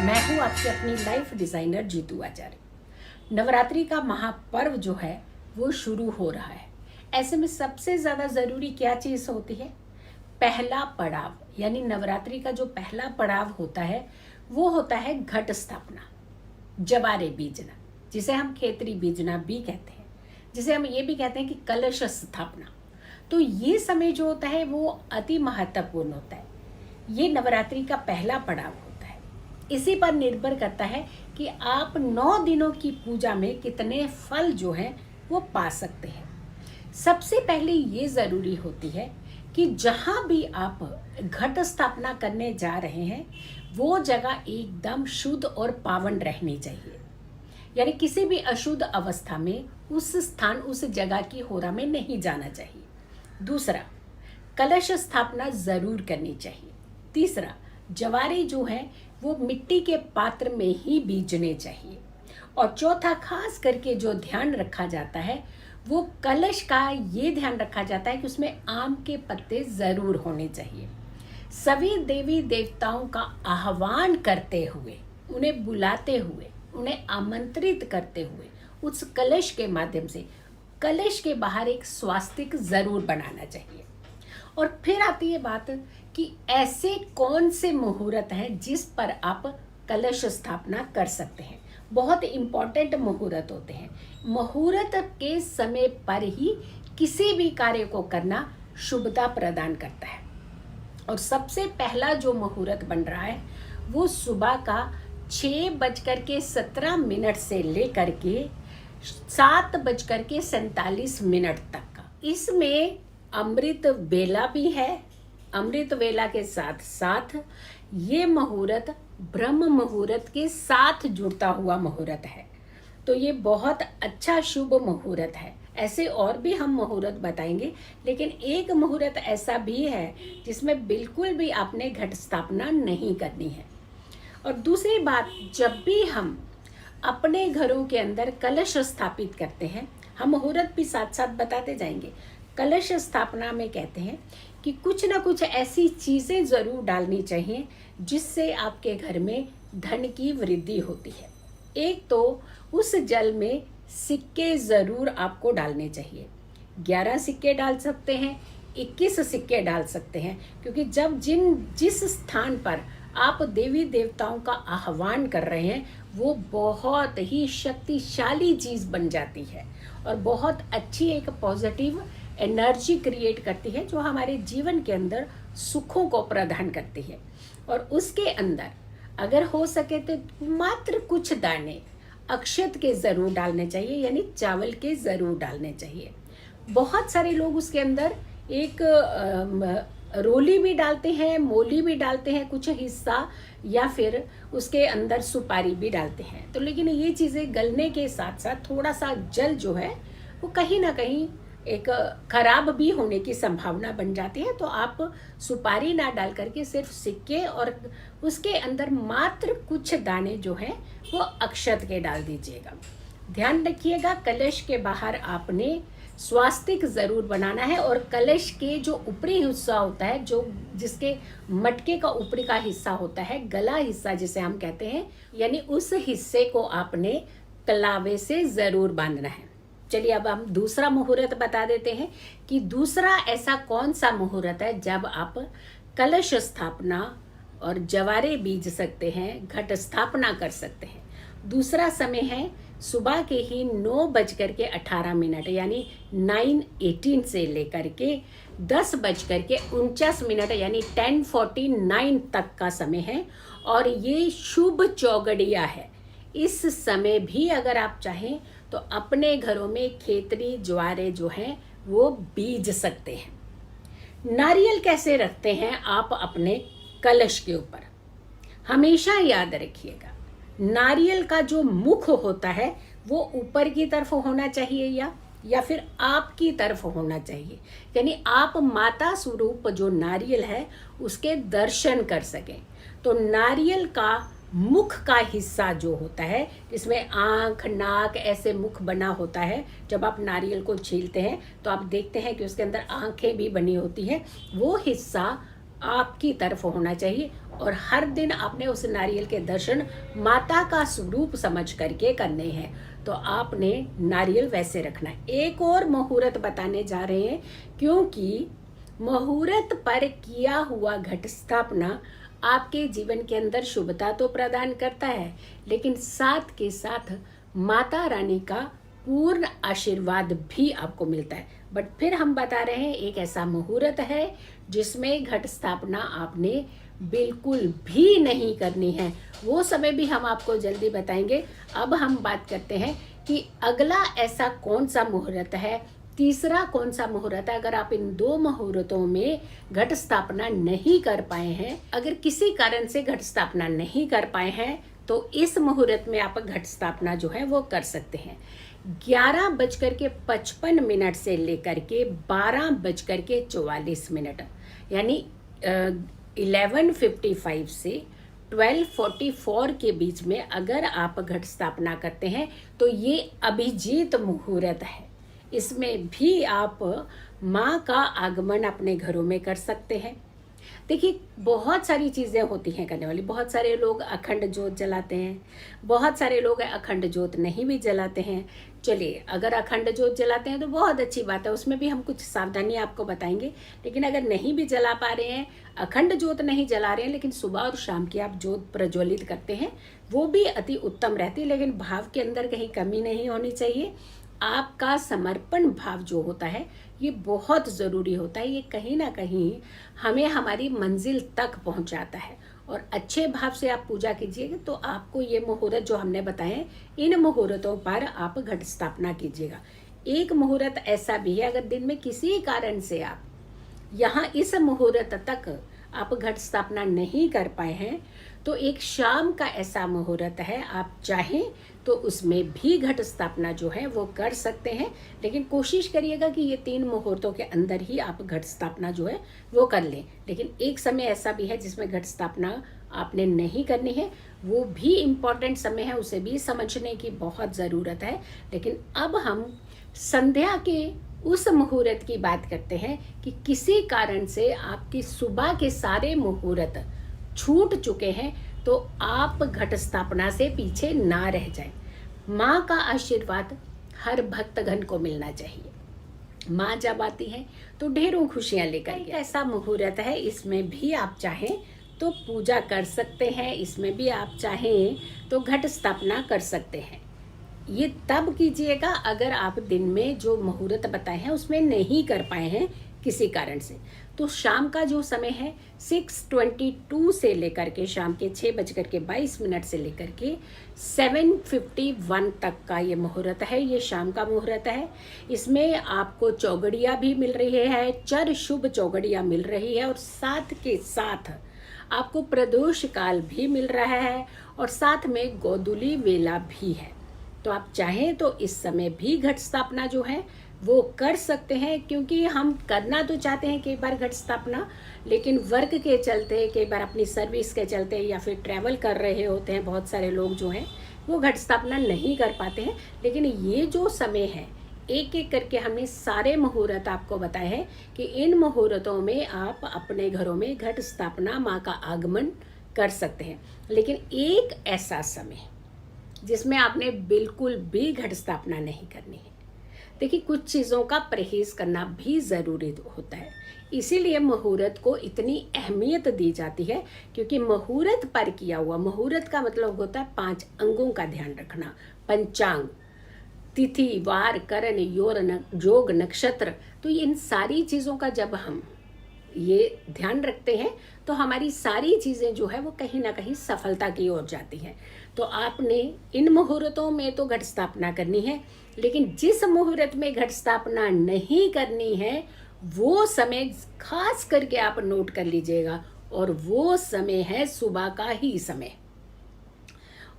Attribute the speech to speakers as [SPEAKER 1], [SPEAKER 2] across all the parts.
[SPEAKER 1] मैं हूँ आपकी अपनी लाइफ डिज़ाइनर जीतू आचार्य। नवरात्रि का महापर्व जो है वो शुरू हो रहा है। ऐसे में सबसे ज़्यादा ज़रूरी क्या चीज़ होती है? पहला पड़ाव, यानी नवरात्रि का जो पहला पड़ाव होता है वो होता है घट स्थापना, जवारे बीजना, जिसे हम खेतरी बीजना भी कहते हैं, जिसे हम ये भी कहते हैं कि कलश स्थापना। तो ये समय जो होता है वो अति महत्वपूर्ण होता है। ये नवरात्रि का पहला पड़ाव होता है। इसी पर निर्भर करता है कि आप 9 दिनों की पूजा में कितने फल जो हैं वो पा सकते हैं। सबसे पहले ये ज़रूरी होती है कि जहाँ भी आप घट स्थापना करने जा रहे हैं वो जगह एकदम शुद्ध और पावन रहनी चाहिए, यानी किसी भी अशुद्ध अवस्था में उस स्थान उस जगह की होरा में नहीं जाना चाहिए। दूसरा, कलश स्थापना ज़रूर करनी चाहिए। तीसरा, जवारे जो हैं वो मिट्टी के पात्र में ही बीजने चाहिए। और चौथा, खास करके जो ध्यान रखा जाता है वो कलश का ये ध्यान रखा जाता है कि उसमें आम के पत्ते ज़रूर होने चाहिए। सभी देवी देवताओं का आह्वान करते हुए, उन्हें बुलाते हुए, उन्हें आमंत्रित करते हुए उस कलश के माध्यम से कलश के बाहर एक स्वास्तिक ज़रूर बनाना चाहिए। और फिर आती है बात कि ऐसे कौन से मुहूर्त हैं जिस पर आप कलश स्थापना कर सकते हैं। बहुत इम्पॉर्टेंट मुहूर्त होते हैं। मुहूर्त के समय पर ही किसी भी कार्य को करना शुभता प्रदान करता है। और सबसे पहला जो मुहूर्त बन रहा है वो सुबह का 6:17 से लेकर के 7:47 तक का। इसमें अमृत वेला भी है। अमृत वेला के साथ साथ ये मुहूर्त ब्रह्म मुहूर्त के साथ जुड़ता हुआ मुहूर्त है। तो ये बहुत अच्छा शुभ मुहूर्त है। ऐसे और भी हम मुहूर्त बताएंगे, लेकिन एक मुहूर्त ऐसा भी है जिसमें बिल्कुल भी आपने घट स्थापना नहीं करनी है। और दूसरी बात, जब भी हम अपने घरों के अंदर कलश स्थापित करते हैं, हम मुहूर्त भी साथ साथ बताते जाएंगे। कलश स्थापना में कहते हैं कि कुछ ना कुछ ऐसी चीज़ें ज़रूर डालनी चाहिए जिससे आपके घर में धन की वृद्धि होती है। एक तो उस जल में सिक्के ज़रूर आपको डालने चाहिए। 11 सिक्के डाल सकते हैं, 21 सिक्के डाल सकते हैं, क्योंकि जब जिस स्थान पर आप देवी देवताओं का आह्वान कर रहे हैं वो बहुत ही शक्तिशाली चीज़ बन जाती है और बहुत अच्छी एक पॉजिटिव एनर्जी क्रिएट करती है जो हमारे जीवन के अंदर सुखों को प्रदान करती है। और उसके अंदर अगर हो सके तो मात्र कुछ दाने अक्षत के ज़रूर डालने चाहिए, यानी चावल के ज़रूर डालने चाहिए। बहुत सारे लोग उसके अंदर एक रोली भी डालते हैं, मोली भी डालते हैं कुछ हिस्सा, या फिर उसके अंदर सुपारी भी डालते हैं। तो लेकिन ये चीज़ें गलने के साथ साथ थोड़ा सा जल जो है वो कहीं ना कहीं एक खराब भी होने की संभावना बन जाती है। तो आप सुपारी ना डाल करके सिर्फ सिक्के और उसके अंदर मात्र कुछ दाने जो हैं वो अक्षत के डाल दीजिएगा। ध्यान रखिएगा, कलश के बाहर आपने स्वास्तिक ज़रूर बनाना है। और कलश के जो ऊपरी हिस्सा होता है, जो जिसके मटके का ऊपरी का हिस्सा होता है, गला हिस्सा जिसे हम कहते हैं, यानी उस हिस्से को आपने कलावे से ज़रूर बांधना है। चलिए अब हम दूसरा मुहूर्त बता देते हैं कि दूसरा ऐसा कौन सा मुहूर्त है जब आप कलश स्थापना और जवारे बीज सकते हैं, घट स्थापना कर सकते हैं। दूसरा समय है सुबह के ही 9:18 यानी 9:18 से लेकर के 10:49 यानी 10:49 तक का समय है। और ये शुभ चौगड़िया है। इस समय भी अगर आप चाहें तो अपने घरों में खेतरी ज्वारे जो हैं वो बीज सकते हैं। नारियल कैसे रखते हैं आप अपने कलश के ऊपर? हमेशा याद रखिएगा, नारियल का जो मुख होता है वो ऊपर की तरफ होना चाहिए या फिर आपकी तरफ होना चाहिए, यानी आप माता स्वरूप जो नारियल है उसके दर्शन कर सकें। तो नारियल का मुख का हिस्सा जो होता है, जिसमें आँख, नाक, ऐसे मुख बना होता है, जब आप नारियल को छीलते हैं तो आप देखते हैं कि उसके अंदर आँखें भी बनी होती हैं, वो हिस्सा आपकी तरफ होना चाहिए और हर दिन आपने उस नारियल के दर्शन माता का स्वरूप समझ करके करने हैं। तो आपने नारियल वैसे रखना है। एक और मुहूर्त बताने जा रहे हैं, क्योंकि मुहूर्त पर किया हुआ घट स्थापना आपके जीवन के अंदर शुभता तो प्रदान करता है, लेकिन साथ के साथ माता रानी का पूर्ण आशीर्वाद भी आपको मिलता है। बट फिर हम बता रहे हैं एक ऐसा मुहूर्त है जिसमें घट स्थापना आपने बिल्कुल भी नहीं करनी है। वो समय भी हम आपको जल्दी बताएंगे। अब हम बात करते हैं कि अगला ऐसा कौन सा मुहूर्त है, तीसरा कौन सा मुहूर्त है। अगर आप इन 2 मुहूर्तों में घट स्थापना नहीं कर पाए हैं, अगर किसी कारण से घट स्थापना नहीं कर पाए हैं, तो इस मुहूर्त में आप घट स्थापना जो है वो कर सकते हैं। 11:55 से लेकर के 12:44, यानी 11:55 से 12:44 के बीच में अगर आप घट स्थापना करते हैं तो ये अभिजीत मुहूर्त है। इसमें भी आप माँ का आगमन अपने घरों में कर सकते हैं। देखिए, बहुत सारी चीज़ें होती हैं करने वाली। बहुत सारे लोग अखंड जोत जलाते हैं, बहुत सारे लोग अखंड जोत नहीं भी जलाते हैं। चलिए, अगर अखंड जोत जलाते हैं तो बहुत अच्छी बात है, उसमें भी हम कुछ सावधानी आपको बताएंगे। लेकिन अगर नहीं भी जला पा रहे हैं, अखंड जोत नहीं जला रहे हैं, लेकिन सुबह और शाम की आप जोत प्रज्वलित करते हैं, वो भी अति उत्तम रहती है। लेकिन भाव के अंदर कहीं कमी नहीं होनी चाहिए। आपका समर्पण भाव जो होता है ये बहुत ज़रूरी होता है। ये कहीं ना कहीं हमें हमारी मंजिल तक पहुंचाता है। और अच्छे भाव से आप पूजा कीजिएगा तो आपको ये मुहूर्त जो हमने बताए, इन मुहूर्तों पर आप घट स्थापना कीजिएगा। एक मुहूर्त ऐसा भी है, अगर दिन में किसी कारण से आप यहाँ इस मुहूर्त तक आप घट स्थापना नहीं कर पाए हैं, तो एक शाम का ऐसा मुहूर्त है, आप चाहें तो उसमें भी घट स्थापना जो है वो कर सकते हैं। लेकिन कोशिश करिएगा कि ये 3 मुहूर्तों के अंदर ही आप घट स्थापना जो है वो कर लें। लेकिन एक समय ऐसा भी है जिसमें घट स्थापना आपने नहीं करनी है, वो भी इम्पॉर्टेंट समय है, उसे भी समझने की बहुत ज़रूरत है। लेकिन अब हम संध्या के उस मुहूर्त की बात करते हैं कि किसी कारण से आपकी सुबह के सारे मुहूर्त छूट चुके हैं, तो आप घट स्थापना से पीछे ना रह जाएं। माँ का आशीर्वाद हर भक्तगण को मिलना चाहिए। माँ जब आती है तो ढेरों खुशियाँ लेकर के। ऐसा मुहूर्त है, इसमें भी आप चाहें तो पूजा कर सकते हैं, इसमें भी आप चाहें तो घट स्थापना कर सकते हैं। ये तब कीजिएगा अगर आप दिन में जो मुहूर्त बताए हैं उसमें नहीं कर पाए हैं किसी कारण से। तो शाम का जो समय है 6:22 से लेकर के शाम के 6:22 से लेकर के 7:51 तक का ये मुहूर्त है। ये शाम का मुहूर्त है। इसमें आपको चौगड़िया भी मिल रही है, चर शुभ चौगड़िया मिल रही है, और साथ के साथ आपको प्रदोष काल भी मिल रहा है, और साथ में गोधूली वेला भी है। तो आप चाहें तो इस समय भी घट स्थापना जो है वो कर सकते हैं, क्योंकि हम करना तो चाहते हैं कई बार घट स्थापना, लेकिन वर्क के चलते, कई बार अपनी सर्विस के चलते, या फिर ट्रैवल कर रहे होते हैं, बहुत सारे लोग जो हैं वो घट स्थापना नहीं कर पाते हैं। लेकिन ये जो समय है, एक एक करके हमने सारे मुहूर्त आपको बताए हैं कि इन मुहूर्तों में आप अपने घरों में घट स्थापना, माँ का आगमन कर सकते हैं। लेकिन एक ऐसा समय जिसमें आपने बिल्कुल भी घट स्थापना नहीं करनी है। देखिए, कुछ चीज़ों का परहेज करना भी ज़रूरी होता है, इसीलिए मुहूर्त को इतनी अहमियत दी जाती है, क्योंकि मुहूर्त पर किया हुआ, मुहूर्त का मतलब होता है 5 अंगों का ध्यान रखना, पंचांग, तिथि, वार, करण, योग, नक्षत्र। तो इन सारी चीज़ों का जब हम ये ध्यान रखते हैं तो हमारी सारी चीज़ें जो है वो कहीं ना कहीं सफलता की ओर जाती है। तो आपने इन मुहूर्तों में तो घट स्थापना करनी है, लेकिन जिस मुहूर्त में घट स्थापना नहीं करनी है वो समय खास करके आप नोट कर लीजिएगा, और वो समय है सुबह का ही समय।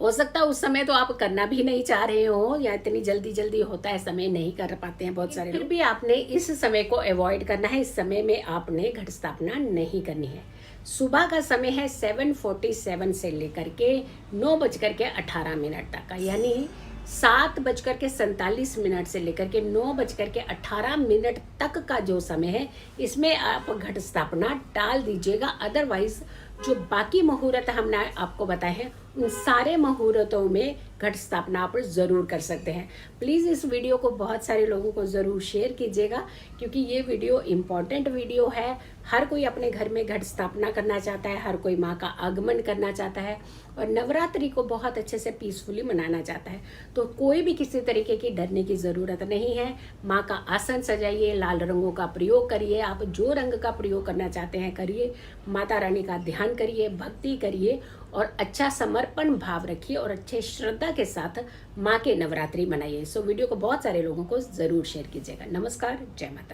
[SPEAKER 1] हो सकता है उस समय तो आप करना भी नहीं चाह रहे हो, या इतनी जल्दी जल्दी होता है, समय नहीं कर पाते हैं बहुत सारे लोग। फिर भी आपने इस समय को अवॉइड करना है। इस समय में आपने घट स्थापना नहीं करनी है। सुबह का समय है 7:47 से लेकर के 9:18 तक का, यानी 7:47 से लेकर के 9:18 तक का जो समय है, इसमें आप घट स्थापना टाल दीजिएगा। अदरवाइज जो बाकी मुहूर्त हमने आपको बताए हैं, उन सारे मुहूर्तों में घट स्थापना आप जरूर कर सकते हैं। प्लीज़ इस वीडियो को बहुत सारे लोगों को ज़रूर शेयर कीजिएगा, क्योंकि ये वीडियो इम्पॉर्टेंट वीडियो है। हर कोई अपने घर में घट स्थापना करना चाहता है, हर कोई माँ का आगमन करना चाहता है और नवरात्रि को बहुत अच्छे से पीसफुली मनाना चाहता है। तो कोई भी किसी तरीके की डरने की ज़रूरत नहीं है। माँ का आसन सजाइए, लाल रंगों का प्रयोग करिए, आप जो रंग का प्रयोग करना चाहते हैं करिए, माता रानी का ध्यान करिए, भक्ति करिए और अच्छा समर्पण भाव रखिए और अच्छे श्रद्धा के साथ माँ के नवरात्रि मनाइए। सो वीडियो को बहुत सारे लोगों को ज़रूर शेयर कीजिएगा। नमस्कार, जय माता दी।